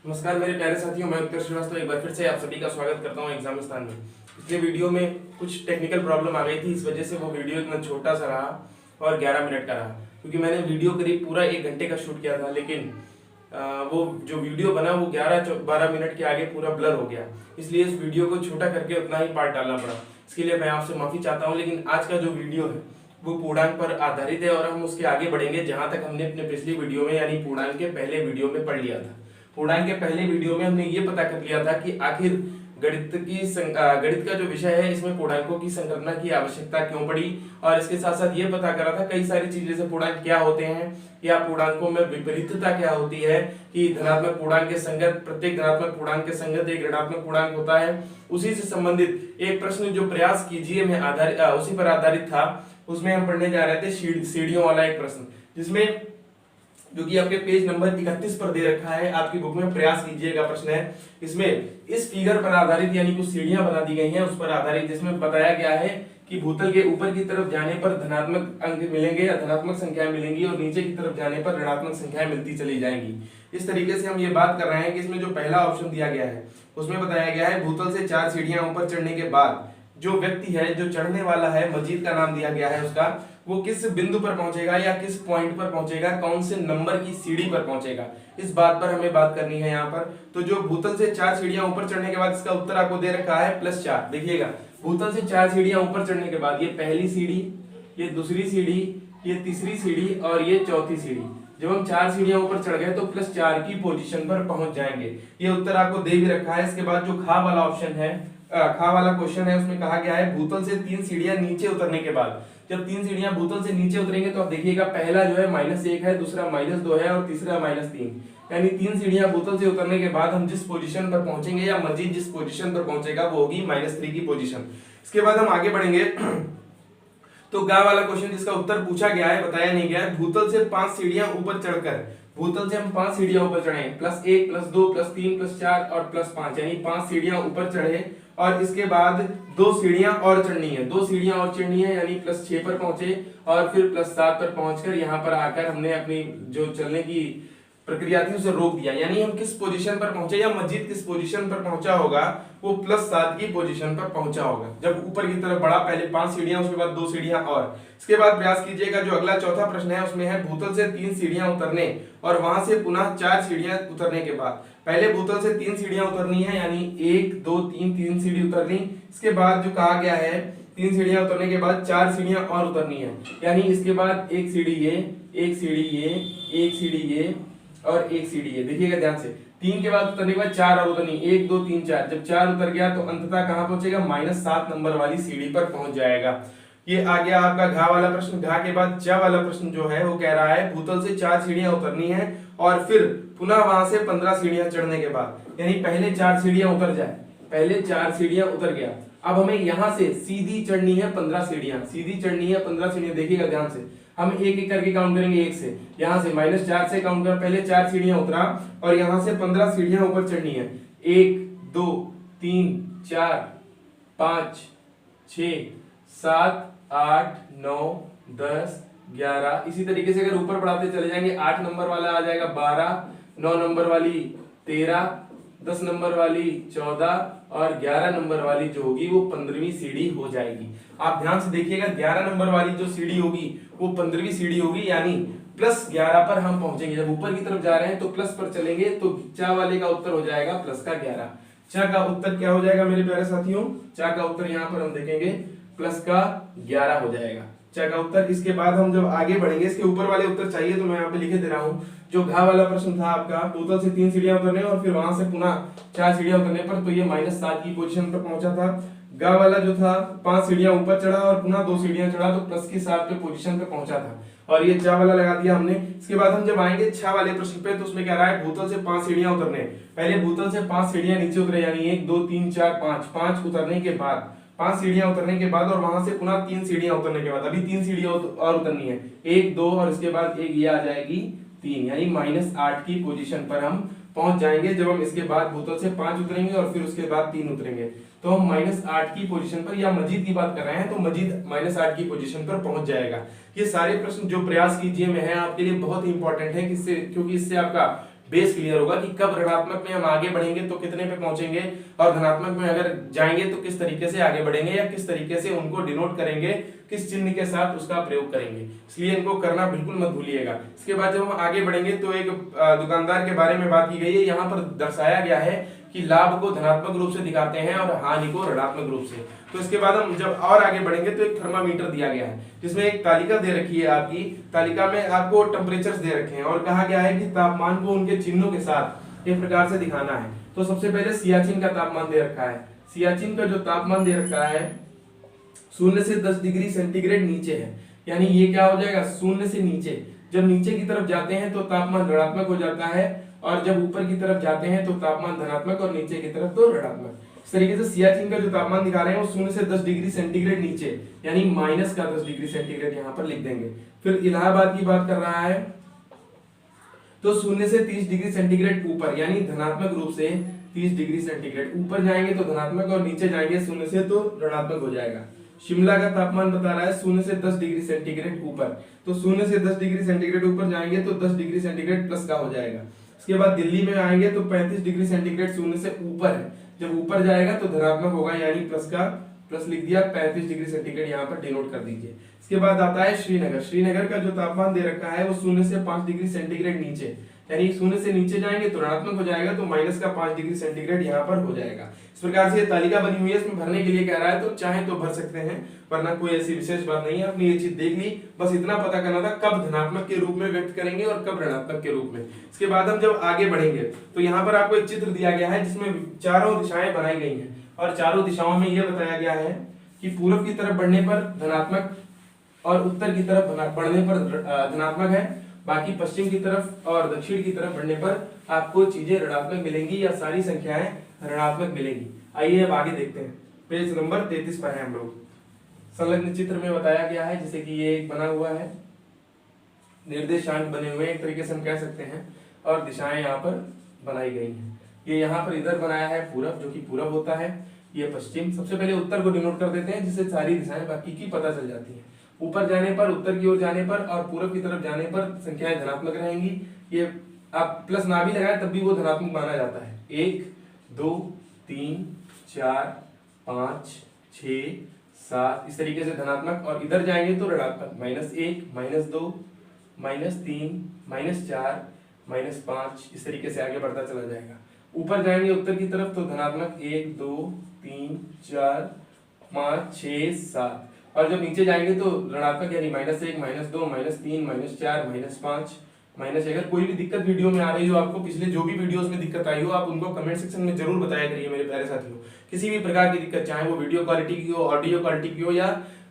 नमस्कार मेरे प्यारे साथियों, मैं उत्कर्ष श्रीवास्तव एक बार फिर से आप सभी का स्वागत करता हूं एग्जामिस्तान में। पिछले वीडियो में कुछ टेक्निकल प्रॉब्लम आ गई थी, इस वजह से वो वीडियो इतना छोटा सा रहा और 11 मिनट का रहा, क्योंकि मैंने वीडियो करीब पूरा 1 घंटे का शूट किया था। लेकिन वो जो वीडियो बना वो 11-12 मिनट के आगे पूरा ब्लर हो गया, इसलिए इस वीडियो को छोटा करके उतना ही पार्ट डालना पड़ा। इसके लिए मैं आपसे माफी चाहता हूँ। लेकिन आज का जो वीडियो है वो पूर्णांक पर आधारित है और हम उसके आगे बढ़ेंगे जहां तक हमने अपने पिछली वीडियो में यानी पूर्णांक के पहले वीडियो में पढ़ लिया था। पूर्णांक के पहले वीडियो में हमने ये पता कर लिया था कि आखिर गणित का जो विषय है इसमें पूर्णांकों की संकल्पना की आवश्यकता क्यों पड़ी, और इसके साथ साथ ये पता करा था कई सारी चीजें, जैसे पूर्णांक क्या होते हैं या पूर्णांकों में विपरीतता क्या होती है, कि धनात्मक पूर्णांक के संगत प्रत्येक धनात्मक पूर्णांक के संगत एक ऋणात्मक पूर्णांक होता है। उसी से संबंधित एक प्रश्न जो प्रयास कीजिए में आधारित उसी पर आधारित था, उसमें हम पढ़ने जा रहे थे सीढ़ियों वाला एक प्रश्न, जिसमें जो कि आपके पेज नंबर 31 पर दे रखा है आपकी बुक में। प्रयास कीजिएगा प्रश्न है इसमें इस फिगर पर आधारित यानी कुछ सीढ़ियां बना दी गई हैं उस पर आधारित, जिसमें बताया गया है कि भूतल के ऊपर की तरफ जाने पर धनात्मक अंक मिलेंगे या धनात्मक संख्याएं मिलेंगी और नीचे की तरफ जाने पर ऋणात्मक संख्याएं मिलती चली जाएंगी। इस तरीके से हम ये बात कर रहे हैं कि इसमें जो पहला ऑप्शन दिया गया है उसमें बताया गया है भूतल से 4 सीढ़ियां ऊपर चढ़ने के बाद जो व्यक्ति है, जो चढ़ने वाला है, मजीद का नाम दिया गया है उसका, वो किस बिंदु पर पहुंचेगा या किस पॉइंट पर पहुंचेगा, कौन से नंबर की सीढ़ी पर पहुंचेगा, इस बात पर हमें बात करनी है यहाँ पर। तो जो भूतल से 4 सीढ़ियां ऊपर चढ़ने के बाद, इसका उत्तर आपको दे रखा है +4। देखिएगा, भूतल से 4 सीढ़ियां ऊपर चढ़ने के बाद ये पहली सीढ़ी, ये दूसरी सीढ़ी, ये तीसरी सीढ़ी और ये चौथी सीढ़ी। जब हम 4 सीढ़ियां ऊपर चढ़ गए तो +4 की पोजीशन पर पहुंच जाएंगे। ये उत्तर आपको दे भी रखा है। इसके बाद जो खा वाला ऑप्शन है, खा वाला क्वेश्चन है, उसमें कहा गया है भूतल से 3 सीढ़ियां नीचे उतरने के बाद, जब 3 सीढ़ियां भूतल से नीचे उतरेंगे तो आप देखिएगा पहला जो है -1 है, दूसरा -2 है और तीसरा -3, यानी 3 सीढ़ियां भूतल से उतरने के बाद हम जिस पोजीशन पर पहुंचेंगे या मजीद जिस पोजीशन पर पहुंचेगा वो होगी -3 की पोजीशन। इसके बाद हम आगे बढ़ेंगे तो गा वाला क्वेश्चन जिसका उत्तर पूछा गया है, बताया नहीं गया है, भूतल से 5 सीढ़ियां ऊपर चढ़कर, भूतल से हम 5 सीढ़ियां ऊपर चढ़े, +1 +2 +3 +4 और +5, यानी 5 सीढ़ियां ऊपर चढ़े और इसके बाद 2 सीढ़ियां और चढ़नी है, 2 सीढ़ियां और चढ़नी है, यानी +6 पर पहुंचे और फिर +7 पर पहुंचकर यहाँ पर आकर हमने अपनी जो चलने की प्रक्रिया थी उसे रोक दिया। यानी हम किस पोजीशन पर पहुंचे या मस्जिद किस पोजीशन पर पहुंचा होगा, वो +7 की पोजीशन पर पहुंचा होगा जब ऊपर की तरफ बढ़ा। पहले 5 सीढ़ियां, उसके बाद 2 सीढ़ियां और। इसके बाद प्रयास कीजिएगा, जो अगला चौथा प्रश्न है उसमें है भूतल से 3 सीढ़ियां उतरने और वहां से पुनः 4 सीढ़ियां उतरने के बाद, पहले भूतल से 3 सीढ़ियां उतरनी है, यानी 1 2 3 सीढ़ी उतरनी। इसके बाद जो कहा गया है 3 सीढ़ियां उतरने के बाद 4 सीढ़ियां और उतरनी है, यानी इसके बाद 1 सीढ़ी ये, 1 सीढ़ी ये, 1 सीढ़ी ये और 1 सीढ़ी है। देखिएगा ध्यान से, 3 के बाद उतरने के बाद 4 और उतरनी, 1 2 3 4। जब 4 उतर गया तो अंततः कहां पहुंचेगा, -7 नंबर वाली सीढ़ी पर पहुंच जाएगा। ये आ गया आपका घा वाला प्रश्न। घा के बाद चा वाला प्रश्न जो है वो कह रहा है भूतल से 4 सीढ़ियां उतरनी है और फिर पुनः वहां से 15 सीढ़ियां चढ़ने के बाद, यानी पहले 4 सीढ़ियां उतर जाए, पहले 4 सीढ़ियां उतर गया, अब हमें यहां से सीधी चढ़नी है 15 सीढ़ियां, सीधी चढ़नी है 15 सीढ़ियां। देखिएगा ध्यान से, हम एक एक करके काउंट करेंगे, 1 से, यहां से -4 से काउंट कर, पहले 4 सीढ़ियां उतरा और यहां से 15 सीढ़ियां ऊपर चढ़नी है। 1 2 3 4 5 6 7 8 9 10 11। इसी तरीके से अगर ऊपर बढ़ाते चले जाएंगे, 8 नंबर वाला आ जाएगा 12, 9 नंबर वाली 13, 10 नंबर वाली 14 और 11 नंबर वाली जो होगी वो 15वीं सीढ़ी हो जाएगी। आप ध्यान से देखिएगा, 11 नंबर वाली जो सीढ़ी होगी वो 15वीं सीढ़ी होगी, यानी +11 पर हम पहुंचेंगे। जब ऊपर की तरफ जा रहे हैं तो प्लस पर चलेंगे, तो चा वाले का उत्तर हो जाएगा +11। चा का उत्तर क्या हो जाएगा मेरे प्यारे साथियों, चा का उत्तर यहाँ पर हम देखेंगे +11 हो जाएगा चा का उत्तर। इसके बाद हम जब आगे बढ़ेंगे, इसके ऊपर वाले उत्तर चाहिए तो मैं यहाँ पे लिखे दे रहा हूँ। जो घा वाला प्रश्न था आपका, भूतल से 3 सीढ़ियां उतरने और फिर वहां से पुनः 4 सीढ़ियां उतरने पर, तो ये -7 की पोजीशन पर पहुंचा था। गा वाला जो था 5 सीढ़ियां ऊपर चढ़ा और पुनः 2 सीढ़ियां चढ़ा तो +7 पे पोजीशन पे पहुंचा था, और ये चा वाला लगा दिया हमने। इसके बाद हम जब आएंगे छा वाले प्रश्न पे, तो उसमें कह रहा है भूतल से 5 सीढ़ियां उतरने, पहले भूतल से 5 सीढ़ियां नीचे उतरे, यानी 1 2 3 4 5 उतरने के बाद, 5 सीढ़ियां उतरने के बाद और वहां से पुनः 3 सीढ़ियां उतरने के बाद, अभी 3 सीढ़ियां और उतरनी है, 1 2 और इसके बाद एक ये आ जाएगी 3, यानी -8 की पोजीशन पर हम पहुंच जाएंगे। जब हम इसके बाद भूतल से 5 उतरेंगे और फिर उसके बाद 3 उतरेंगे तो हम -8 की पोजीशन पर, या मजीद की बात कर रहे हैं तो मजीद -8 की पोजीशन पर पहुंच जाएगा। ये सारे प्रश्न जो प्रयास कीजिए में है आपके लिए बहुत ही इंपॉर्टेंट है, किससे, क्योंकि इससे आपका बेस क्लियर होगा कि कब ऋणात्मक में हम आगे बढ़ेंगे तो कितने पे पहुंचेंगे, और धनात्मक में अगर जाएंगे तो किस तरीके से आगे बढ़ेंगे या किस तरीके से उनको डिनोट करेंगे, किस चिन्ह के साथ उसका प्रयोग करेंगे। इसलिए इनको करना बिल्कुल मत भूलिएगा। इसके बाद जब हम आगे बढ़ेंगे तो एक दुकानदार के बारे में बात की गई है। यहाँ पर दर्शाया गया है कि लाभ को धनात्मक रूप से दिखाते हैं और हानि को ऋणात्मक रूप से। तो इसके बाद हम जब और आगे बढ़ेंगे तो एक थर्मामीटर दिया गया है जिसमें एक तालिका दे रखी है। आपकी तालिका में आपको टेम्परेचर्स दे रखे हैं और कहा गया है कि तापमान को उनके चिन्हों के साथ एक प्रकार से दिखाना है। तो सबसे पहले सियाचिन का तापमान दे रखा है। सियाचिन का जो तापमान दे रखा है 0 से 10 डिग्री सेंटीग्रेड नीचे है, यानी ये क्या हो जाएगा 0 से नीचे। जब नीचे की तरफ जाते हैं तो तापमान ऋणात्मक हो जाता है और जब ऊपर की तरफ जाते हैं तो तापमान धनात्मक और नीचे की तरफ तो ऋणात्मक। इस तरीके से सियाचिन का जो तापमान दिखा रहे हैं वो 0 से 10 डिग्री सेंटीग्रेड नीचे, यानी माइनस का 10 डिग्री सेंटीग्रेड यहाँ पर लिख देंगे। फिर इलाहाबाद की बात कर रहा है तो 0 से 30 डिग्री सेंटीग्रेड ऊपर, यानी धनात्मक रूप से 30 डिग्री सेंटीग्रेड ऊपर जाएंगे तो धनात्मक और नीचे जाएंगे 0 से तो ऋणात्मक हो जाएगा। शिमला का तापमान बता रहा है 0 से 10 डिग्री सेंटीग्रेड ऊपर, तो 0 से 10 डिग्री सेंटीग्रेड ऊपर जाएंगे तो 10 डिग्री सेंटीग्रेड प्लस का हो जाएगा। इसके बाद दिल्ली में आएंगे तो 35 डिग्री सेंटीग्रेड 0 से ऊपर है, जब ऊपर जाएगा तो धनात्मक होगा, यानी प्लस का प्लस लिख दिया, 35 डिग्री सेंटीग्रेड यहाँ पर डिनोट कर दीजिए। इसके बाद आता है श्रीनगर। श्रीनगर का जो तापमान दे रखा है वो 0 से 5 डिग्री सेंटीग्रेड नीचे, यानी 0 से नीचे जाएंगे तो ऋणात्मक हो जाएगा, तो माइनस का 5 डिग्री सेंटीग्रेड यहाँ पर हो जाएगा। इस प्रकार से ये तालिका बनी हुई है, इसमें भरने के लिए कह रहा है तो चाहे तो भर सकते हैं, वरना कोई ऐसी विशेष बात नहीं है। आपने ये चीज देख ली, बस इतना पता करना था कब धनात्मक के रूप में व्यक्त करेंगे और कब ऋणात्मक के रूप में। इसके बाद हम जब आगे बढ़ेंगे तो यहाँ पर आपको एक चित्र दिया गया है जिसमें चारों दिशाएं बनाई गई हैं और चारों दिशाओं में यह बताया गया है कि पूर्व की तरफ बढ़ने पर धनात्मक और उत्तर की तरफ बढ़ने पर धनात्मक है, बाकी पश्चिम की तरफ और दक्षिण की तरफ बढ़ने पर आपको चीजें ऋणात्मक मिलेंगी या सारी संख्याएं ऋणात्मक मिलेंगी। आइए अब आगे देखते हैं। पेज नंबर 33 पर है हम लोग। संलग्न चित्र में बताया गया है, जैसे कि ये एक बना हुआ है, निर्देशांक बने हुए एक तरीके से हम कह सकते हैं, और दिशाएं यहाँ पर बनाई गई हैं। ये यहाँ पर इधर बनाया है पूरब, जो कि पूरब होता है, ये पश्चिम। सबसे पहले उत्तर को डिनोट कर देते हैं जिससे सारी दिशाएं बाकी की पता चल जाती है। ऊपर जाने पर, उत्तर की ओर जाने पर और पूरब की तरफ जाने पर संख्याएं धनात्मक रहेंगी। ये आप प्लस ना भी लगाए तब भी वो धनात्मक माना जाता है। 1 2 3 4 5 6 7 इस तरीके से धनात्मक, और इधर जाएंगे तो ऋणात्मक, -1 -2 -3 -4 -5 इस तरीके से आगे बढ़ता चला जाएगा। ऊपर जाएंगे उत्तर की तरफ तो धनात्मक 1 2 3 4 5 6 7, और जब नीचे जाएंगे तो ऋणात्मक, यानी -1 -2 -3 -4 -5 माइनस। अगर कोई भी दिक्कत वीडियो में आ रही हो, आपको पिछले जो भी वीडियोस में दिक्कत आई हो, आप उनको कमेंट सेक्शन में जरूर बताया करिए मेरे प्यारे साथियों। किसी भी प्रकार की दिक्कत, चाहे वो वीडियो क्वालिटी की हो, ऑडियो क्वालिटी की हो, या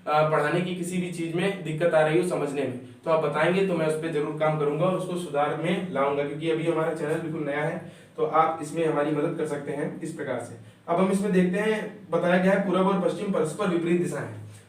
पढ़ाने की किसी भी चीज में दिक्कत आ रही हो समझने में, तो आप बताएंगे तो मैं उस पर जरूर काम करूंगा और उसको सुधार में लाऊंगा, क्योंकि अभी हमारा चैनल बिल्कुल नया है, तो आप इसमें हमारी मदद कर सकते हैं इस प्रकार से। अब हम इसमें देखते हैं, बताया गया है पूर्व और पश्चिम परस्पर विपरीत दिशाएं।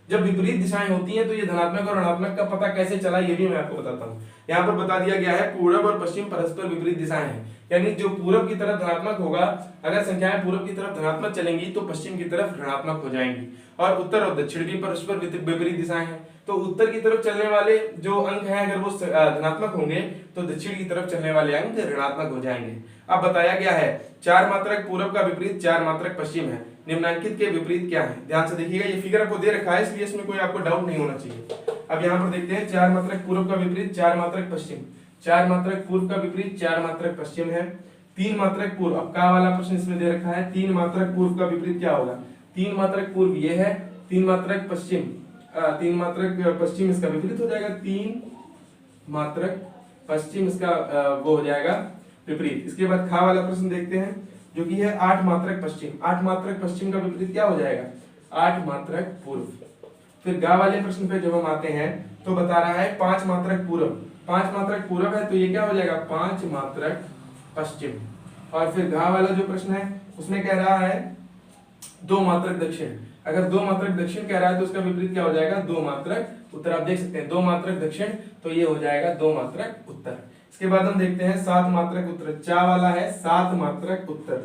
जब विपरीत दिशाएं होती हैं तो ये धनात्मक और ऋणात्मक का पता कैसे चला, ये भी मैं आपको बताता हूँ। यहाँ पर बता दिया गया है पूर्व और पश्चिम परस्पर विपरीत दिशाएं हैं, यानी जो पूर्व की तरफ धनात्मक होगा, अगर संख्याएं पूर्व की तरफ धनात्मक चलेंगी तो पश्चिम की तरफ ऋणात्मक हो जाएंगी, और उत्तर और दक्षिण भी परस्पर विपरीत दिशाएं हैं। तो उत्तर की तरफ चलने वाले जो अंक हैं अगर वो धनात्मक होंगे तो दक्षिण की तरफ चलने वाले अंक ऋणात्मक हो जाएंगे। अब बताया गया है 4 मात्रक पूर्व का विपरीत 4 मात्रक पश्चिम है, निम्नांकित के विपरीत क्या है। ध्यान से देखिएगा, ये फिगर आपको दे रखा है इसलिए इसमें कोई आपको डाउट नहीं होना चाहिए। अब यहाँ पर देखते हैं 4 मात्रक पूर्व का विपरीत 4 मात्रक पश्चिम। 4 मात्रक पूर्व का विपरीत 4 मात्रक पश्चिम है। 3 मात्रक पूर्व, अब का वाला प्रश्न इसमें दे रखा है, 3 मात्रक पूर्व का विपरीत क्या होगा। 3 मात्रक पूर्व ये है, 3 मात्रक पश्चिम, 3 मात्रक पश्चिम इसका विपरीत हो जाएगा, 3 मात्रक पश्चिम इसका वो हो जाएगा विपरीत। इसके बाद खा वाला प्रश्न देखते हैं जो कि है 8 मात्रक पश्चिम। 8 मात्रक पश्चिम का विपरीत क्या हो जाएगा, 8 मात्रक पूर्व। फिर गा वाले प्रश्न पे जब हम आते हैं तो बता रहा है 5 मात्रक पूर्व। 5 मात्रक पूर्व है तो ये क्या हो जाएगा, 5 मात्रक पश्चिम। और फिर घा वाला जो प्रश्न है उसमें कह रहा है 2 मात्रक दक्षिण। अगर 2 मात्रक दक्षिण कह रहा है तो उसका विपरीत क्या हो जाएगा, 2 मात्रक उत्तर। आप देख सकते हैं 2 मात्रक दक्षिण तो ये हो जाएगा 2 मात्रक उत्तर। इसके बाद हम देखते हैं 7 मात्रक उत्तर। चा वाला है 7 मात्रक उत्तर।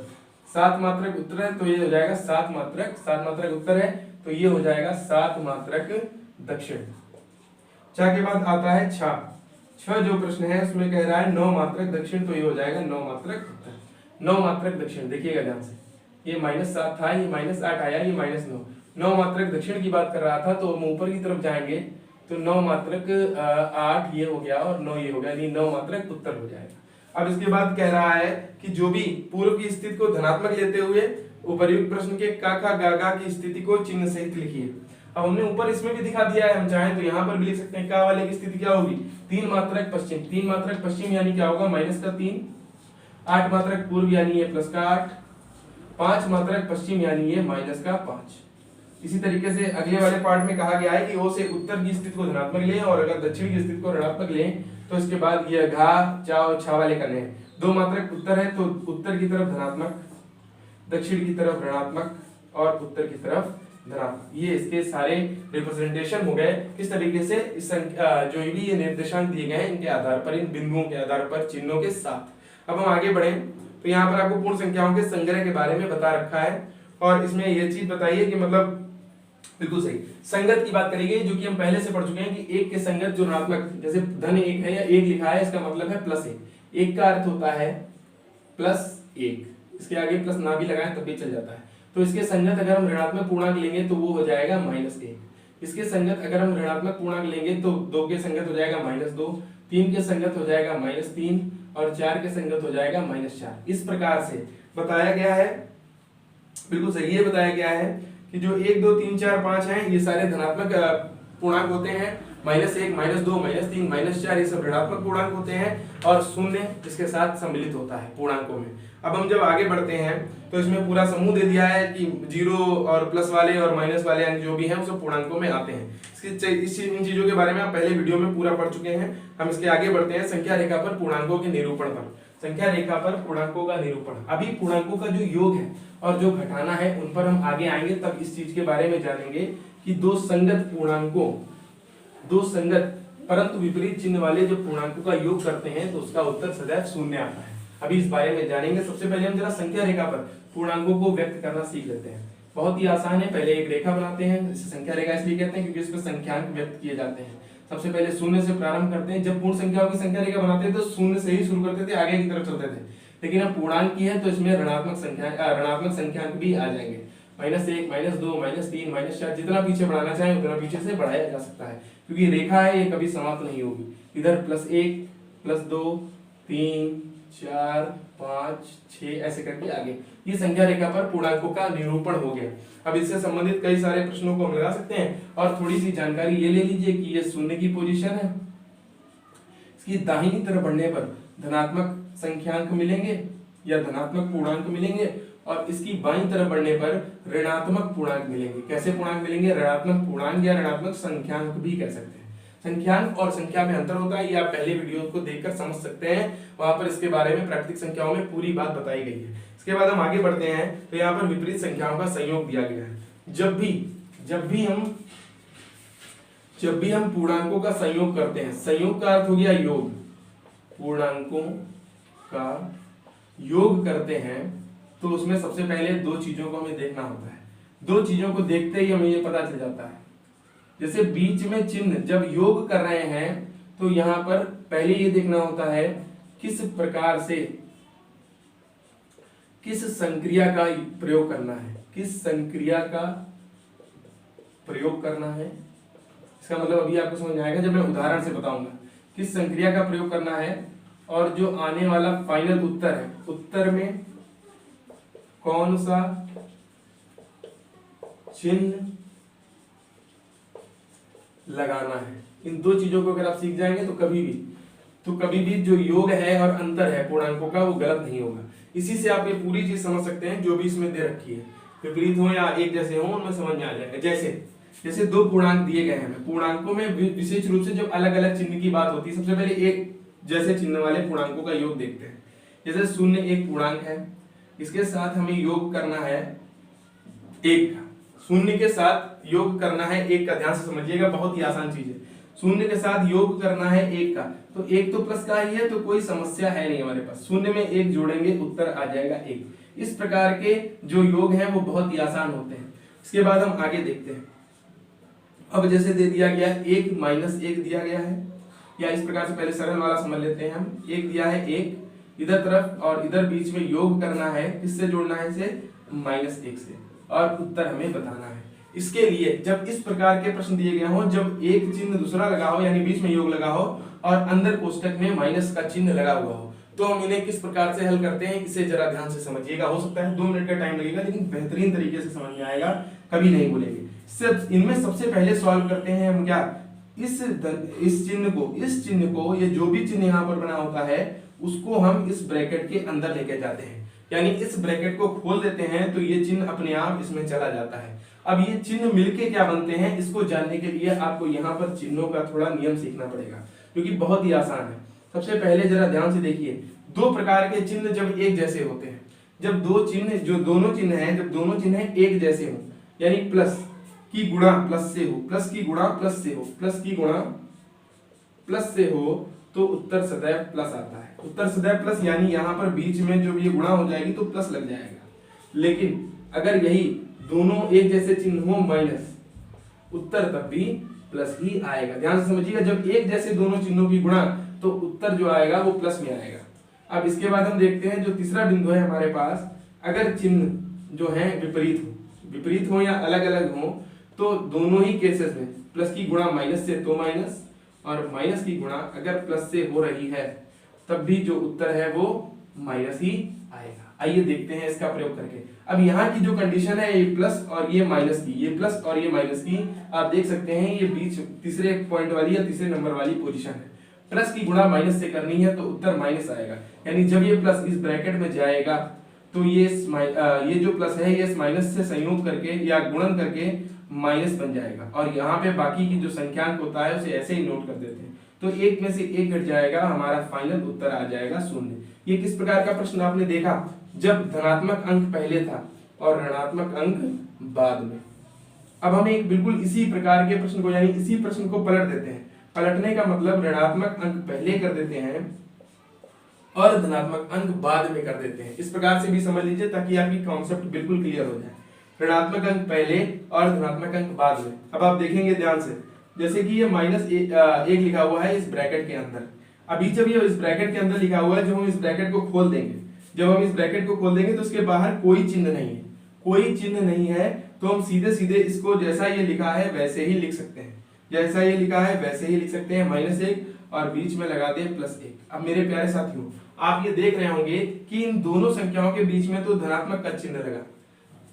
7 मात्रक उत्तर है तो ये हो जाएगा 7 मात्रक उत्तर है तो ये हो जाएगा 7 मात्रक दक्षिण। चा के बाद आता है छा। 6 जो प्रश्न है उसमें कह रहा है 9 मात्रक दक्षिण, तो ये हो जाएगा 9 मात्रक उत्तर। 9 मात्रक दक्षिण, देखिएगा ध्यान से, ये -7 था, ये -8 आया, ये -9, 9 मात्रक दक्षिण की बात कर रहा था। तो हम ऊपर की तरफ जाएंगे तो 9 मात्रक 8 ये हो गया और 9 ये हो गया, यानी 9 मात्रक उत्तर हो जाएगा। अब इसके बाद कह रहा है कि जो भी पूर्व की स्थिति को धनात्मक लेते हुए उपर्युक्त प्रश्न के का खा गा गा की स्थिति को चिन्ह सहित लिखिए। अब हमने ऊपर इसमें भी दिखा दिया है, हम चाहें तो यहाँ पर भी लिख सकते हैं। का वाले की स्थिति क्या होगी, 3 मात्रक पश्चिम, 3 मात्रक पश्चिम यानी क्या होगा -3, 8 मात्रक पूर्व यानी ये +8, 5 मात्रक पश्चिम यानी ये -5। इसी तरीके से अगले वाले पार्ट में कहा गया है कि ओ से उत्तर की स्थिति को धनात्मक लें और अगर दक्षिण की स्थिति को ऋणात्मक लें तो इसके बाद ये घा चा और छा वाले करने हैं। 2 मात्रक उत्तर है तो उत्तर की तरफ धनात्मक, दक्षिण की तरफ ऋणात्मक और उत्तर की तरफ धनात्मक। ये इसके सारे रिप्रेजेंटेशन हो गए। किस तरीके से इस जो भी ये निर्देशांक दिए गए हैं इनके आधार पर, इन बिंदुओं के आधार पर, चिन्हों के साथ। अब हम आगे बढ़े तो यहाँ पर आपको पूर्ण संख्याओं के संग्रह के बारे में बता रखा है और इसमें ये चीज बताइए कि मतलब बिल्कुल सही संगत की बात करेंगे, जो कि हम पहले से पढ़ चुके हैं कि एक के संगत जो ऋणात्मक, जैसे धन 1 है या 1 लिखा है, इसका मतलब है +1, 1 का अर्थ होता है +1, इसके आगे प्लस ना भी लगाएं तब भी चल जाता है। तो इसके संगत अगर हम ऋणात्मक पूर्णांक लेंगे तो वो हो जाएगा -1। इसके संगत अगर हम ऋणात्मक पूर्णांक लेंगे तो 2 के संगत हो जाएगा -2, 3 के संगत हो जाएगा -3 और 4 के संगत हो जाएगा -4। इस प्रकार से बताया गया है, बिल्कुल सही, ये बताया गया है कि जो 1 2 3 4 5 हैं ये सारे धनात्मक पूर्णांक होते हैं, -1 -2 -3 -4 ये सब ऋणात्मक पूर्णांक होते हैं और 0 इसके साथ सम्मिलित होता है पूर्णांकों में। अब हम जब आगे बढ़ते हैं तो इसमें पूरा समूह दे दिया है कि 0 और प्लस वाले और माइनस वाले अंक जो भी हैं वो सब पूर्णांकों में आते हैं। इन चीजों के बारे में आप पहले वीडियो में पूरा पढ़ चुके हैं। हम इसके आगे बढ़ते हैं संख्या रेखा पर पूर्णांकों के निरूपण पर। संख्या रेखा पर पूर्णांकों का निरूपण, अभी पूर्णांकों का जो योग है और जो घटाना है उन पर हम आगे आएंगे, तब इस चीज के बारे में जानेंगे कि दो संगत पूर्णांकों, दो संगत परंतु विपरीत चिन्ह वाले जो पूर्णांकों का योग करते हैं तो उसका उत्तर सदैव 0 आता है। अभी इस बारे में जानेंगे। सबसे पहले हम जरा संख्या रेखा पर पूर्णांकों को व्यक्त करना सीख लेते हैं। बहुत ही आसान है, पहले एक रेखा बनाते हैं, इसे संख्या रेखा इसलिए कहते हैं क्योंकि इस पर संख्यांक व्यक्त किए जाते हैं। सबसे पहले 0 से प्रारंभ करते हैं। जब पूर्ण संख्याओं की संख्या रेखा बनाते थे तो 0 से ही शुरू करते थे, आगे की तरफ चलते थे। लेकिन अब पूर्णांक की है तो इसमें ऋणात्मक संख्यांक भी आ जाएंगे। -1 -2 -3 -4 जितना पीछे बढ़ाना चाहे उतना पीछे से बढ़ाया जा सकता है, क्योंकि रेखा है ये कभी समाप्त नहीं होगी। इधर +1 +2 3 4 5 6 ऐसे करके आगे। ये संख्या रेखा पर पूर्णांकों का निरूपण हो गया। अब इससे संबंधित कई सारे प्रश्नों को हम लगा सकते हैं और थोड़ी सी जानकारी ये ले लीजिए कि ये 0 की पोजीशन है। इसकी दाहिनी तरफ बढ़ने पर धनात्मक संख्यांक मिलेंगे या धनात्मक पूर्णांक मिलेंगे और इसकी बाईं तरफ बढ़ने पर ऋणात्मक पूर्णांक मिलेंगे। कैसे पूर्णांक मिलेंगे? ऋणात्मक पूर्णांक या ऋणात्मक संख्यांक भी कह सकते हैं। संख्यांक और संख्या में अंतर होता है, ये आप पहले वीडियो को देखकर समझ सकते हैं। वहां पर इसके बारे में प्राकृतिक संख्याओं में पूरी बात बताई गई है। इसके बाद हम आगे बढ़ते हैं तो यहाँ पर विपरीत संख्याओं का संयोग दिया गया है। जब भी हम पूर्णांकों का संयोग करते हैं, संयोग का अर्थ हो गया योग, पूर्णांकों का योग करते हैं तो उसमें सबसे पहले दो चीजों को हमें देखना होता है। दो चीजों को देखते ही हमें ये पता चल जाता है। जैसे बीच में चिन्ह जब योग कर रहे हैं तो यहां पर पहले ये देखना होता है किस प्रकार से, किस संक्रिया का प्रयोग करना है, किस संक्रिया का प्रयोग करना है। इसका मतलब अभी आपको समझ में आएगा जब मैं उदाहरण से बताऊंगा किस संक्रिया का प्रयोग करना है और जो आने वाला फाइनल उत्तर है, उत्तर में कौन सा चिन्ह लगाना है। इन दो चीजों को अगर आप सीख जाएंगे तो कभी भी जो योग है और अंतर है पूर्णांकों का वो गलत नहीं होगा। इसी से आप ये पूरी चीज समझ सकते हैं जो भी इसमें दे रखी है, विपरीत हो या एक जैसे हो उनमें समझ में आ जाएगा। जैसे दो पूर्णांक दिए गए हैं, पूर्णांकों में विशेष रूप से जब अलग अलग चिन्ह की बात होती है, सबसे पहले एक जैसे चिन्ह वाले पूर्णांकों का योग देखते हैं। जैसे 0 एक पूर्णांक है, इसके साथ हमें योग करना है 1 का। 0 के साथ योग करना है 1 का, ध्यान से समझिएगा, बहुत ही आसान चीज है। 0 के साथ योग करना है 1 का, तो 1 तो प्लस का ही है तो कोई समस्या है नहीं हमारे पास। 0 में 1 जोड़ेंगे उत्तर आ जाएगा 1। इस प्रकार के जो योग हैं वो बहुत ही आसान होते हैं। इसके बाद हम आगे देखते हैं। अब जैसे दे दिया गया 1 -1 दिया गया है या इस प्रकार से पहले सरल वाला समझ लेते हैं हम। एक दिया है 1 इधर तरफ और इधर बीच में योग करना है, किससे जोड़ना है इसे, -1 से, और उत्तर हमें बताना है। इसके लिए जब इस प्रकार के प्रश्न दिए गए हों, जब एक चिन्ह दूसरा लगा हो यानी बीच में योग लगा हो और अंदर कोष्टक में माइनस का चिन्ह लगा हुआ हो, तो हम इन्हें किस प्रकार से हल करते हैं, इसे जरा ध्यान से समझिएगा। हो सकता है 2 मिनट का टाइम लगेगा, लेकिन बेहतरीन तरीके से समझ में आएगा, कभी नहीं भूलेंगे। सिर्फ इनमें सबसे पहले सॉल्व करते हैं हम क्या, इस चिन्ह को ये जो भी चिन्ह यहाँ पर बना होता है उसको हम इस ब्रैकेट के अंदर लेके जाते हैं, यानी इस ब्रैकेट को खोल देते हैं तो ये चिन्ह अपने आप इसमें चला जाता है। अब ये चिन्ह मिलके क्या बनते हैं, इसको जानने के लिए आपको यहाँ पर चिन्हों का थोड़ा नियम सीखना पड़ेगा, क्योंकि बहुत ही आसान है। सबसे पहले जरा ध्यान से देखिए, 2 प्रकार के चिन्ह जब एक जैसे होते हैं, जब दोनों चिन्ह हैं, जब दोनों चिन्ह एक जैसे हों, यानी प्लस की गुणा प्लस से हो, प्लस की गुणा प्लस से हो, प्लस की गुणा प्लस से हो, तो उत्तर सदैव प्लस आता है। उत्तर सदैव प्लस, यानी यहाँ पर बीच में जो ये गुणा हो जाएगी तो प्लस लग जाएगा। लेकिन अगर यही दोनों एक जैसे चिन्ह हो माइनस, उत्तर तब भी प्लस ही आएगा। ध्यान से समझिएगा, जब एक जैसे दोनों चिन्हों की गुणा, तो उत्तर जो आएगा वो प्लस में आएगा। अब इसके बाद हम देखते हैं जो तीसरा बिंदु है हमारे पास, अगर चिन्ह जो है विपरीत हो या अलग अलग हो, तो दोनों ही केसेस में प्लस की गुणा माइनस से तो माइनस, और माइनस की गुणा अगर प्लस से हो रही है तब भी जो उत्तर है वो माइनस ही आएगा। आइए देखते हैं इसका प्रयोग करके। अब यहाँ की जो कंडीशन है, ये प्लस और ये माइनस की, ये प्लस और ये माइनस की, आप देख सकते हैं ये बीच तीसरे पॉइंट वाली या तीसरे नंबर वाली पोजीशन है। प्लस की गुणा माइनस से करनी है तो उत्तर माइनस आएगा, यानी जब ये प्लस इस ब्रैकेट में जाएगा तो ये जो प्लस है ये इस माइनस से संयोग करके या गुणन करके माइनस बन जाएगा, और यहाँ पे बाकी की जो संख्यांक होता है उसे ऐसे ही नोट कर देते हैं, तो 1 में से 1 घट जाएगा, हमारा फाइनल उत्तर आ जाएगा 0। ये किस प्रकार का प्रश्न आपने देखा, जब धनात्मक अंक पहले था और ऋणात्मक अंक बाद में। अब हम एक बिल्कुल इसी प्रकार के प्रश्न को, यानी इसी प्रश्न को पलट देते हैं। पलटने का मतलब ऋणात्मक अंक पहले कर देते हैं और धनात्मक अंक बाद में कर देते हैं। इस प्रकार से भी समझ लीजिए ताकि आपकी कॉन्सेप्ट बिल्कुल क्लियर हो जाए। ऋणात्मक अंक पहले और धनात्मक अंक बाद में। अब आप देखेंगे ध्यान से, जैसे कि ये -1 लिखा हुआ है इस ब्रैकेट के अंदर। अभी जब ये इस ब्रैकेट के अंदर लिखा हुआ है, जब हम इस ब्रैकेट को खोल देंगे, तो उसके बाहर कोई चिन्ह नहीं है, तो हम सीधे सीधे इसको जैसा ये लिखा है वैसे ही लिख सकते हैं, -1 और बीच में लगा दे +1। अब मेरे प्यारे साथियों, आप ये देख रहे होंगे कि इन दोनों संख्याओं के बीच में तो धनात्मक का चिन्ह लगा,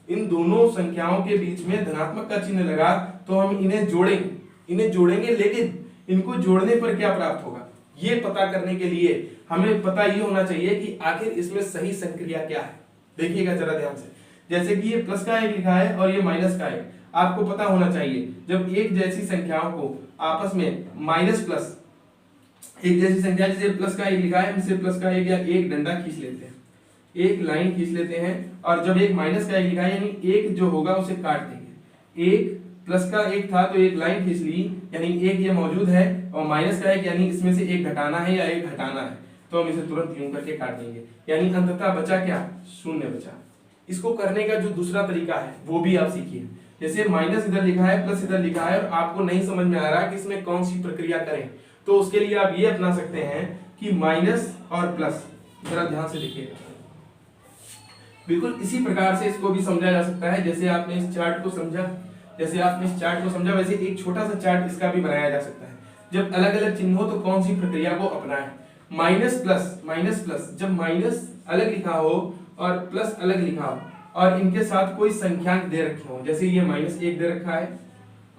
इन दोनों संख्याओं के बीच में धनात्मक का चिन्ह लगा, तो हम इन्हें जोड़ेंगे, लेकिन इनको जोड़ने पर क्या प्राप्त होगा ये पता करने के लिए हमें पता ये होना चाहिए कि आखिर इसमें सही संक्रिया क्या है। देखिएगा जरा ध्यान से, जैसे कि ये प्लस का 1 लिखा है और ये माइनस का 1, आपको पता होना चाहिए जब एक जैसी संख्याओं को आपस में माइनस प्लस एक जैसी संख्या, जैसे प्लस का 1 लिखा है, इनसे प्लस का 1 या एक डंडा खींच लेते हैं, एक लाइन खींच लेते हैं, और जब एक माइनस का 1 लिखा है यानी एक जो होगा उसे काट देंगे। एक प्लस का 1 था तो एक लाइन खींच ली, यानी एक ये मौजूद है, और माइनस का 1 यानी इसमें से एक घटाना है या एक हटाना है, तो हम इसे तुरंत यूं करके काट देंगे, यानी अंततः बचा क्या, 0 बचा। इसको करने का जो दूसरा तरीका है वो भी आप सीखिए। जैसे माइनस इधर लिखा है, प्लस इधर लिखा है, और आपको नहीं समझ में आ रहा कि इसमें कौन सी प्रक्रिया करें, तो उसके लिए आप ये अपना सकते हैं कि माइनस और प्लस, जरा ध्यान से देखिएगा, बिल्कुल इसी प्रकार से इसको भी समझा जा सकता है। जैसे आपने इस चार्ट को समझा, वैसे एक छोटा सा चार्ट इसका भी बनाया जा सकता है। जब अलग अलग चिन्ह हो तो कौन सी प्रक्रिया को अपनाएं। माइनस प्लस, जब माइनस अलग लिखा हो और प्लस अलग लिखा हो और इनके साथ कोई संख्यांक दे रखे हो, जैसे ये -1 दे रखा है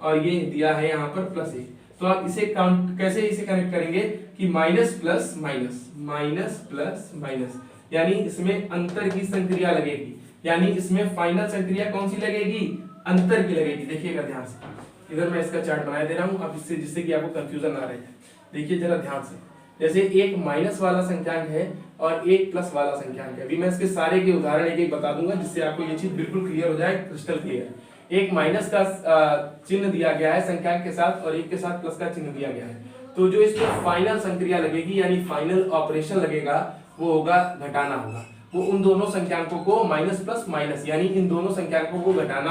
और ये दिया है यहाँ पर +1, तो आप इसे कैसे इसे कनेक्ट करेंगे कि माइनस प्लस माइनस, यानी इसमें अंतर की संक्रिया लगेगी, यानी इसमें फाइनल संक्रिया कौन सी लगेगी, अंतर की लगेगी। देखिएगा ध्यान से, इधर मैं इसका चार्ट बना दे रहा हूं अब इससे, जिससे कि आपको कंफ्यूजन ना रहे। देखिए जरा ध्यान से, जैसे एक माइनस वाला संख्यांक है और एक प्लस वाला संख्यांक है। अभी मैं इसके सारे के उदाहरण एक एक बता दूंगा जिससे आपको ये चीज बिल्कुल क्लियर हो जाए, क्रिस्टल क्लियर। एक माइनस का चिन्ह दिया गया है संख्यांक के साथ और एक के साथ प्लस का चिन्ह दिया गया है, तो जो इसमें फाइनल संक्रिया लगेगी यानी फाइनल ऑपरेशन लगेगा वो होगा घटाना होगा। वो उन दोनों संख्यांकों को माइनस प्लस माइनस, यानी इन दोनों संख्यांकों को घटाना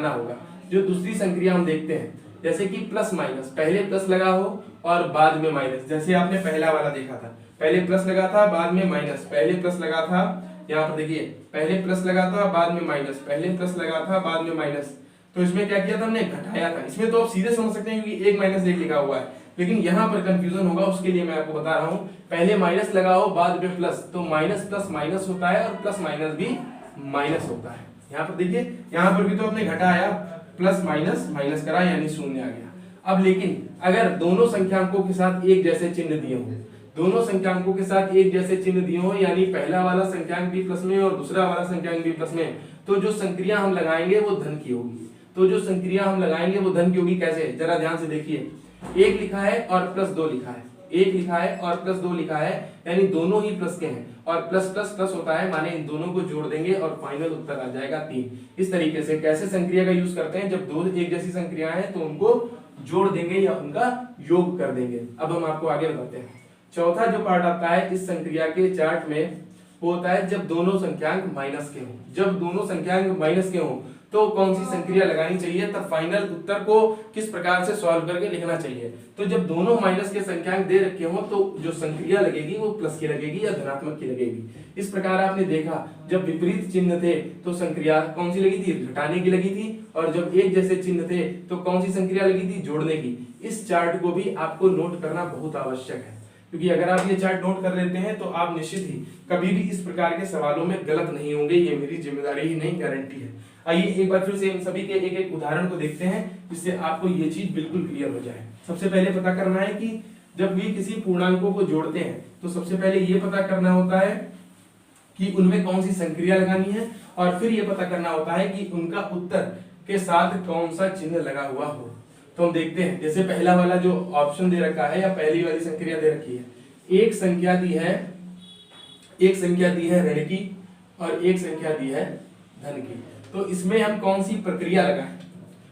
होगा, जो दूसरी संक्रिया हम देखते हैं, जैसे कि प्लस माइनस, पहले प्लस लगा हो और बाद में माइनस, जैसे आपने पहला वाला देखा था, पहले प्लस लगा था बाद में माइनस, पहले प्लस लगा था, यहाँ पर देखिए पहले प्लस लगा था बाद में माइनस, पहले प्लस लगा था बाद में माइनस। तो इसमें क्या किया था हमने, घटाया था। इसमें तो आप सीधे समझ सकते हैं क्योंकि एक माइनस एक लिखा हुआ है, लेकिन यहाँ पर कंफ्यूजन होगा, उसके लिए मैं आपको बता रहा हूँ। पहले माइनस लगाओ बाद में प्लस, तो माइनस प्लस माइनस होता है और प्लस माइनस भी माइनस होता है। यहाँ पर देखिए, यहाँ पर भी तो आपने घटाया, प्लस माइनस माइनस करा यानी शून्य आ गया। अब लेकिन अगर दोनों संख्याकों के साथ एक जैसे चिन्ह दिए हों, दोनों संख्याकों के साथ एक जैसे चिन्ह दिए हो, यानी पहला वाला संख्यांक भी प्लस में और दूसरा वाला संख्यांक भी प्लस में, तो जो संक्रिया हम लगाएंगे वो धन की होगी। तो जो संक्रिया हम लगाएंगे वो धन की होगी। कैसे, जरा ध्यान से देखिए, एक लिखा है और प्लस दो लिखा है, एक लिखा है और प्लस दो लिखा है, यानी दोनों ही प्लस के हैं, और प्लस प्लस प्लस होता है, माने इन दोनों को जोड़ देंगे और फाइनल उत्तर आ जाएगा 3। इस तरीके से कैसे संक्रिया का यूज करते हैं, जब दो एक जैसी संक्रियाएं हैं तो उनको जोड़ देंगे या उनका योग कर देंगे। अब हम आपको आगे बताते हैं। चौथा जो पार्ट आता है इस संक्रिया के चार्ट में, वो होता है जब दोनों संख्यांक माइनस के हों। जब दोनों संख्यांक माइनस के हों तो कौन सी संक्रिया लगानी चाहिए, तब फाइनल उत्तर को किस प्रकार से सॉल्व करके लिखना चाहिए। तो जब दोनों माइनस के संख्यांक दे रखे हों तो जो संक्रिया लगेगी वो प्लस की लगेगी या धनात्मक की लगेगी। इस प्रकार आपने देखा, जब विपरीत चिन्ह थे तो संक्रिया कौन सी लगी थी, घटाने की लगी थी, और जब एक जैसे चिन्ह थे तो कौन सी संक्रिया लगी थी, जोड़ने की। इस चार्ट को भी आपको नोट करना बहुत आवश्यक है, क्योंकि अगर आप ये चार्ट नोट कर लेते हैं तो आप निश्चित ही कभी भी इस प्रकार के सवालों में गलत नहीं होंगे। ये मेरी जिम्मेदारी ही नहीं, गारंटी है। आइए एक बार फिर से इन सभी के एक एक उदाहरण को देखते हैं, जिससे आपको ये चीज बिल्कुल क्लियर हो जाए। सबसे पहले पता करना है कि जब भी किसी पूर्णांकों को जोड़ते हैं तो सबसे पहले ये पता करना होता है कि उनमें कौन सी संक्रिया लगानी है, और फिर ये पता करना होता है कि उनका उत्तर के साथ कौन सा चिन्ह लगा हुआ हो। तो हम देखते हैं, जैसे पहला वाला जो ऑप्शन दे रखा है या पहली वाली संक्रिया दे रखी है, एक संख्या दी है ऋण की और एक संख्या दी है धन की। तो इसमें हम कौन सी प्रक्रिया लगाएं।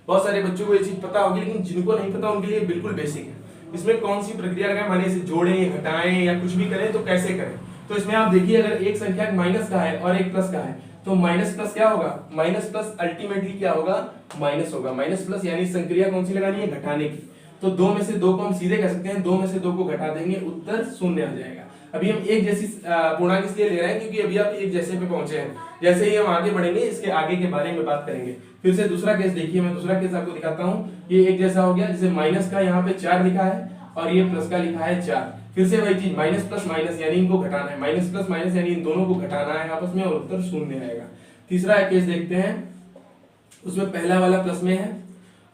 बहुत सारे बच्चों को ये चीज पता होगी, लेकिन जिनको नहीं पता उनके लिए बिल्कुल बेसिक है। इसमें कौन सी प्रक्रिया लगाएं, माने इसे जोड़ें, घटाएं या कुछ भी करें तो कैसे करें। तो इसमें आप देखिए, अगर एक संख्या माइनस का है और एक प्लस का है तो माइनस प्लस क्या होगा, माइनस प्लस अल्टीमेटली क्या होगा, माइनस होगा। माइनस प्लस यानी संक्रिया कौन सी लगानी है, घटाने की। तो दो में से दो को हम सीधे कह सकते हैं, दो में से दो को घटा देंगे, उत्तर शून्य आ जाएगा। अभी हम एक जैसी पूर्णांक इसलिए ले रहे हैं क्योंकि अभी आप एक जैसे पे पहुंचे हैं। जैसे ही हम आगे बढ़ेंगे इसके आगे के बारे में बात करेंगे। फिर से दूसरा केस देखिए, मैं दूसरा केस आपको दिखाता हूँ। ये एक जैसा हो गया, जैसे माइनस का यहाँ पे 4 लिखा है और ये प्लस का लिखा है 4। फिर से वही चीज, माइनस प्लस माइनस यानी इनको घटाना है, माइनस प्लस माइनस यानी इन दोनों को घटाना है आपस में, और उत्तर शून्य आएगा। तीसरा केस देखते हैं, उसमें पहला वाला प्लस में है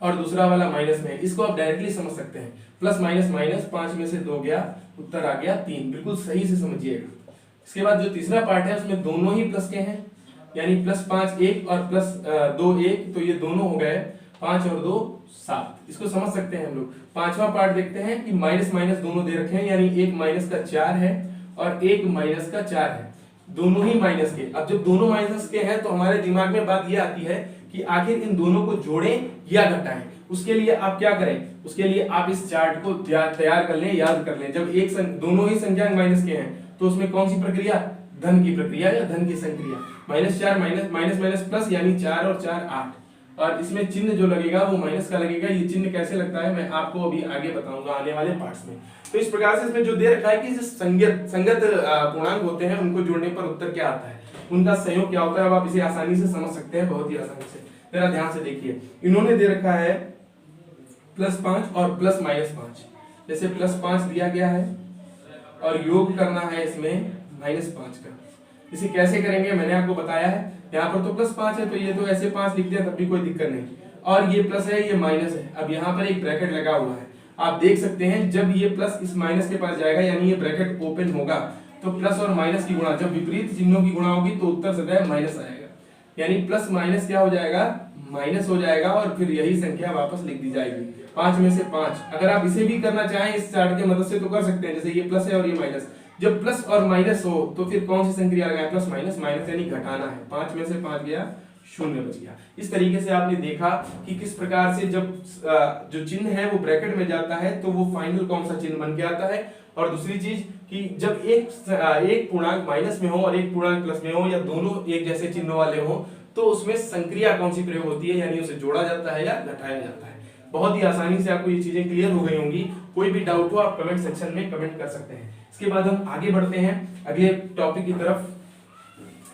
और दूसरा वाला माइनस में है। इसको आप डायरेक्टली समझ सकते हैं, प्लस माइनस माइनस, 5 में से 2 गया, उत्तर आ गया 3। बिल्कुल सही से समझिएगा। इसके बाद जो तीसरा पार्ट है उसमें दोनों ही प्लस के हैं, यानी प्लस 5 1 और प्लस 2 1, तो ये दोनों हो गए 5 और 2 7। इसको समझ सकते हैं हम लोग। पांचवा पार्ट देखते हैं कि माइनस माइनस दोनों दे रखे हैं, यानी एक माइनस का 4 है और एक माइनस का 4 है, दोनों ही माइनस के। अब जब दोनों माइनस के हैं तो हमारे दिमाग में बात ये आती है कि आखिर इन दोनों को जोड़ें या घटाएं। उसके लिए आप क्या करें, उसके लिए आप इस चार्ट को तैयार कर लें, याद कर लें। जब दोनों ही संख्या माइनस के हैं तो उसमें कौन सी प्रक्रिया, धन की प्रक्रिया या धन की संक्रिया। -4 माइनस माइनस प्लस, यानी 4 और 4 8, और इसमें चिन्ह जो लगेगा वो माइनस का लगेगा। ये चिन्ह कैसे लगता है मैं आपको अभी आगे बताऊंगा आने वाले पार्ट्स में। तो इस प्रकार से इसमें जो दे रखा है कि संगत पूर्णांक होते हैं उनको जोड़ने पर उत्तर क्या आता है, उनका संयोग क्या होता है। अब आप इसे आसानी से समझ सकते हैं, बहुत ही आसानी से। जरा ध्यान से देखिए, इन्होंने दे रखा है +5 और +5। जैसे +5 दिया गया है और योग करना है इसमें -5 का। इसे कैसे करेंगे मैंने आपको बताया है। यहाँ पर तो +5 है तो ये तो ऐसे 5 लिख दिया तब भी कोई दिक्कत नहीं, और ये प्लस है ये माइनस है। अब यहाँ पर एक ब्रैकेट लगा हुआ है, आप देख सकते हैं जब ये प्लस इस माइनस के पास जाएगा यानी ये ब्रैकेट ओपन होगा तो प्लस और माइनस की गुणा, जब विपरीत चिन्हों की गुणा होगी तो उत्तर सदैव माइनस आएगा, यानी प्लस माइनस क्या हो जाएगा, माइनस हो जाएगा, और फिर यही संख्या वापस लिख दी जाएगी 5 में से 5। अगर आप इसे भी करना चाहें इस चार्ट के मदद से तो कर सकते हैं, जैसे ये प्लस है और ये माइनस। जब प्लस और माइनस हो तो फिर कौन सी संक्रिया लगाएं, प्लस माइनस माइनस यानी घटाना है। 5 में से 5 गया, 0 बच गया। इस तरीके से आपने देखा कि किस प्रकार से जब जो चिन्ह है वो ब्रैकेट में जाता है तो वो फाइनल कौन सा चिन्ह बन के आता है। और दूसरी चीज कि जब एक पूर्णांक माइनस में हो और एक पूर्णांक प्लस में हो या दोनों एक जैसे चिन्हों वाले हो तो उसमें संक्रिया कौन सी प्रयोग होती है, यानी उसे जोड़ा जाता है या घटाया जाता है। बहुत ही आसानी से आपको ये चीजें क्लियर हो गई होंगी। कोई भी डाउट हो आप कमेंट सेक्शन में कमेंट कर सकते हैं। इसके बाद हम आगे बढ़ते हैं अगले टॉपिक की तरफ,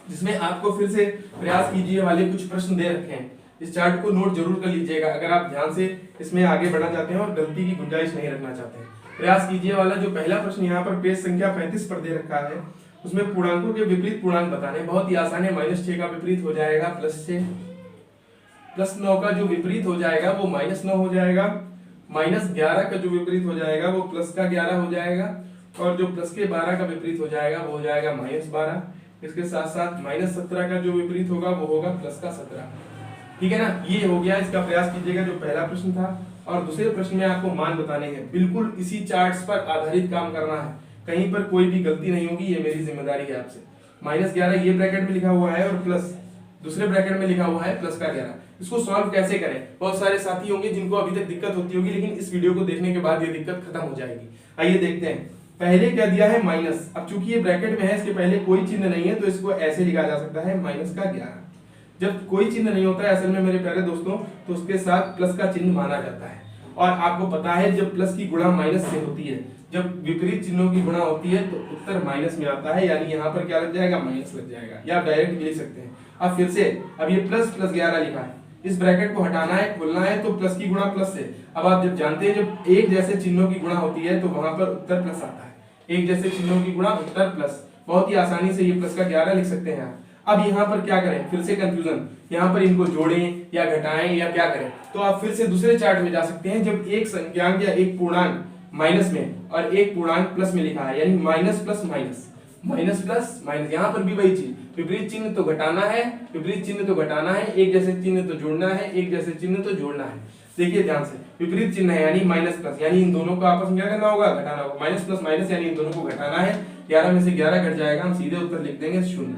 जिसमें आपको फिर से प्रयास कीजिए वाले कुछ प्रश्न दे रखे हैं। इस चार्ट को नोट जरूर कर लीजिएगा अगर आप ध्यान से इसमें आगे बढ़ना चाहते हैं और गलती की गुंजाइश नहीं रखना चाहते हैं। प्रयास कीजिए वाला जो पहला प्रश्न यहाँ पर पेज संख्या 35 पर दे रखा है, उसमें पूर्णांकों के विपरीत पूर्णांक बताने। बहुत ही आसान है। -6 का विपरीत हो जाएगा +6, +9 का जो विपरीत हो जाएगा वो -9 हो जाएगा, -11 का जो विपरीत हो जाएगा वो +11 हो जाएगा, और जो +12 का विपरीत हो जाएगा वो हो जाएगा -12। इसके साथ साथ -17 का जो विपरीत होगा वो होगा +17। ठीक है ना, ये हो गया। इसका प्रयास कीजिएगा जो पहला प्रश्न था। और दूसरे प्रश्न में आपको मान बताने हैं, बिल्कुल इसी चार्ट्स पर आधारित काम करना है, कहीं पर कोई भी गलती नहीं होगी, ये मेरी जिम्मेदारी है आपसे। -11 ये ब्रैकेट में लिखा हुआ है और प्लस दूसरे ब्रैकेट में लिखा हुआ है +11। इसको सॉल्व कैसे करें? बहुत सारे साथी होंगे जिनको अभी तक दिक्कत होती होगी, लेकिन इस वीडियो को देखने के बाद ये दिक्कत खत्म हो जाएगी। आइए देखते हैं। पहले क्या दिया है माइनस। अब चूंकि ये ब्रैकेट में है, इसके पहले कोई चिन्ह नहीं है, तो इसको ऐसे लिखा जा सकता है -11। जब कोई चिन्ह नहीं होता है असल में मेरे प्यारे दोस्तों, तो उसके साथ प्लस का चिन्ह माना जाता है। और आपको पता है जब प्लस की गुणा माइनस से होती है, जब विपरीत चिन्हों की गुणा होती है तो उत्तर माइनस में आता है, यानी यहाँ पर क्या लग जाएगा? माइनस लग जाएगा, या आप डायरेक्ट भी लिख सकते हैं। अब फिर से, अब ये +11 लिखा है, इस ब्रैकेट को हटाना है, खोलना है, तो प्लस की गुणा प्लस से। अब आप जब जानते हैं जब एक जैसे चिन्हों की गुणा होती है तो वहां पर उत्तर प्लस आता है। एक जैसे चिन्हों की गुणा उत्तर प्लस। बहुत ही आसानी से ये +11 लिख सकते हैं आप। अब यहाँ पर क्या करें? फिर से कंफ्यूजन, यहाँ पर इनको जोड़ें या घटाएं या क्या करें? तो आप फिर से दूसरे चार्ट में जा सकते हैं। जब एक संख्याक या एक पूर्णांक माइनस में और एक पूर्णांक प्लस में लिखा है, यानी minus plus minus, minus plus minus, यहाँ पर भी वही चीज, विपरीत चिन्ह तो घटाना है, विपरीत चिन्ह तो घटाना है, एक जैसे चिन्ह तो जोड़ना है, एक जैसे चिन्ह तो जोड़ना है। देखिए ध्यान से, विपरीत चिन्ह है यानी माइनस प्लस, यानी इन दोनों को आपस में क्या करना होगा? घटाना होगा। माइनस प्लस माइनस यानी इन दोनों को घटाना है। 11 में से 11 घट जाएगा, हम सीधे उत्तर लिख देंगे 0।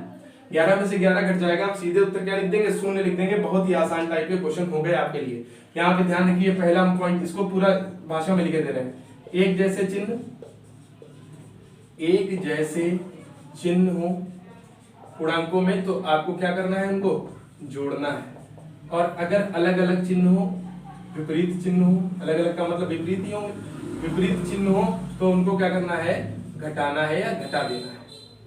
11 में से 11 घट जाएगा, हम सीधे उत्तर क्या लिख देंगे? 0 लिख देंगे। बहुत ही आसान टाइप के क्वेश्चन हो गए आपके लिए। यहाँ पे ध्यान रखिए, पहला पॉइंट, इसको पूरा भाषा में लिखे दे रहे हैं। एक जैसे चिन्ह, एक जैसे चिन्ह हो पूर्णांकों में तो आपको क्या करना है? उनको जोड़ना है। और अगर अलग अलग चिन्ह हो, विपरीत चिन्ह हो, अलग अलग का मतलब विपरीत ही होंगे, विपरीत चिन्ह हो तो उनको क्या करना है? घटाना है या घटा देना है।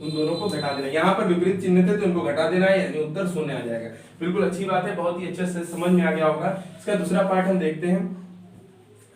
उन दोनों को घटा देना है। यहाँ पर विपरीत चिन्ह थे तो इनको घटा देना है, यानी उत्तर 0 आ जाएगा। बिल्कुल अच्छी बात है, बहुत ही अच्छे से समझ में आ गया होगा। इसका दूसरा पार्ट हम देखते हैं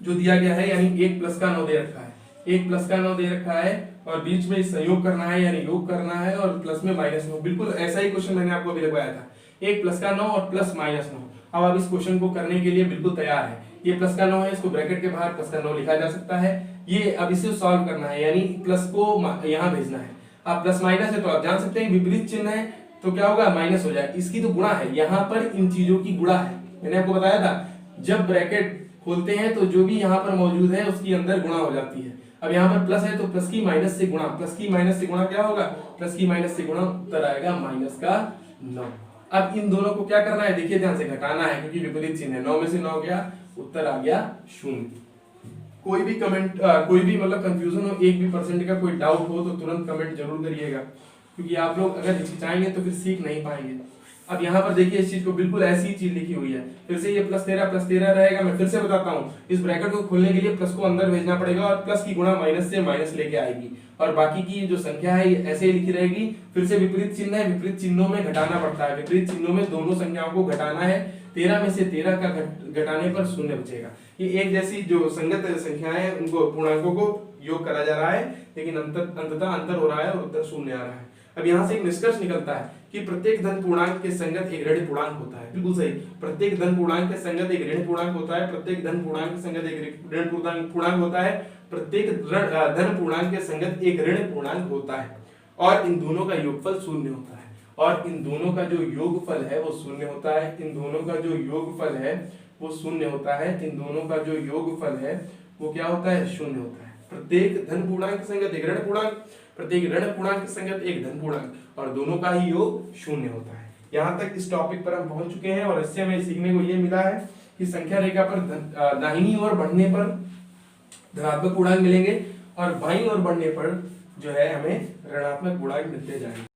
जो दिया गया है, यानी 1 + का 9 दे रखा है, 1 + का 9 दे रखा है और बीच में संयोग करना है यानी योग करना है, और प्लस में -9। बिल्कुल ऐसा ही क्वेश्चन मैंने आपको अभी लगवाया था, 1 + का 9 और प्लस -9। अब आप इस क्वेश्चन को करने के लिए बिल्कुल तैयार है। ये प्लस का 9 है, इसको ब्रैकेट के बाहर प्लस का 9 लिखा जा सकता है। ये अब इसे सॉल्व करना है, यानी प्लस को यहाँ भेजना है। अब प्लस माइनस है तो आप जान सकते हैं विपरीत चिन्ह है तो क्या होगा? माइनस हो जाएगा। इसकी तो गुणा है, यहाँ पर इन चीजों की गुणा है। मैंने आपको बताया था जब ब्रैकेट खोलते हैं तो जो भी यहाँ पर मौजूद है उसकी अंदर गुणा हो जाती है। अब यहाँ पर प्लस है तो प्लस की माइनस से गुणा, प्लस की माइनस से गुणा क्या होगा? प्लस की माइनस से गुणा, उत्तर आएगा -9। अब इन दोनों को क्या करना है? देखिए ध्यान से, घटाना है क्योंकि विपरीत चिन्ह है। 9 में से 9 गया, उत्तर आ गया 0। कोई भी कमेंट, कोई भी मतलब कंफ्यूजन हो, 1% का कोई डाउट हो तो तुरंत कमेंट जरूर करिएगा, क्योंकि आप लोग अगर हिचकिचाएंगे तो फिर सीख नहीं पाएंगे। अब यहाँ पर देखिए इस चीज को बिल्कुल ऐसी ही चीज लिखी हुई है। फिर से ये +13 रहेगा। मैं फिर से बताता हूँ, इस ब्रैकेट को खोलने के लिए प्लस को अंदर भेजना पड़ेगा और प्लस की गुणा माइनस से माइनस लेके आएगी, और बाकी की जो संख्या है ये ऐसे ही लिखी रहेगी। फिर से विपरीत चिन्ह है, विपरीत चिन्हों में घटाना पड़ता है, विपरीत चिन्हों में दोनों संख्याओं को घटाना है। 13 में से 13 का घटाने पर 0 बचेगा। ये एक जैसी जो संगत संख्याएं हैं उनको, पूर्णांकों को योग करा जा रहा है, लेकिन अंततः अंतर हो रहा है और उत्तर 0 आ रहा है। अब यहाँ से एक निष्कर्ष निकलता है कि प्रत्येक धन पूर्णांक के संगत एक ऋण पूर्णांक होता है। बिल्कुल सही, प्रत्येक धन पूर्णांक के संगत एक ऋण पूर्णांक होता है, प्रत्येक धन पूर्णांक के संगत एक ऋण पूर्णांक होता है, प्रत्येक धन पूर्णांक के संगत एक ऋण पूर्णांक होता है, और इन दोनों का योगफल 0 होता है, और इन दोनों का जो योगफल है वो 0 होता है, इन दोनों का जो योगफल है वो 0 होता है, इन दोनों का जो योगफल है वो क्या होता है? 0 होता है। प्रत्येक धन पूर्णांक के संगत एक ऋण पूर्णांक, प्रत्येक ऋण पूर्णांक के संगत एक धन पूर्णांक, और दोनों का ही योग 0 होता है। यहाँ तक इस टॉपिक पर हम पहुंच चुके हैं, और इससे हमें सीखने को ये मिला है कि संख्या रेखा पर दाहिनी ओर बढ़ने पर धनात्मक पूर्णांक मिलेंगे और बाईं ओर बढ़ने पर जो है हमें ऋणात्मक पूर्णांक मिलते जाएंगे।